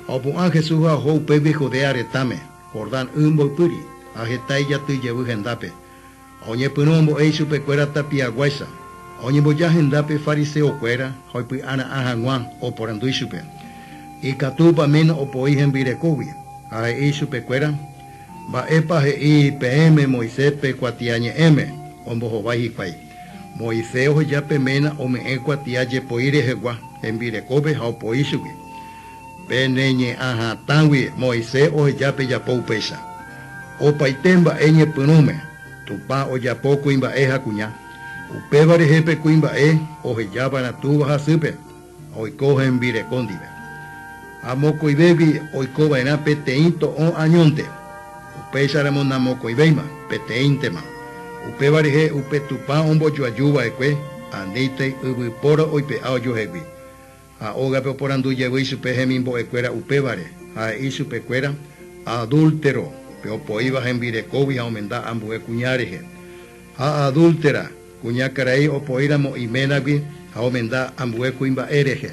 Opuan Jesús a Jou Pepe Judea retame, Jordán Puri, a Getai ya tu llevu gendape. Oñe punombo eisupe cuera tapia guaisa. Oñe boya gendape fariseo cuera, hoy ana ajanguan o por anduisupe. Y catupa menos o poijen virecovi, a eisupe cuera. Va epa i PM Moisés pe cuatiañe M, ombo jovai hikwai. Moisés o ya pemena o me ecuatiaye poire jegua, en virecobe a poisubi. Peneñe aja tangui Moisés o ya pe ya pou pesa. O paitemba eñe punume, tupa o ya poco imba eja cuña. Upebare jepe cuimba o ya van tuba jasupe, o cogen virecondive. Amoco y bebi o coba en peteinto o añonte. Upesaremos namoco y beima, peteintema. Upebare upe tupa ombo yo ayuba eque, andite ubiporo o pe ao yo hebi. A oga pe por andu llevo y supe gemimbo equera upebare, a y supe cuera, adúltero, pero poiba en virecobi aumenta ambue cuñareje. A adúltera, cuñacarai o poíramo y menabi aumenta ambue cuimba ereje.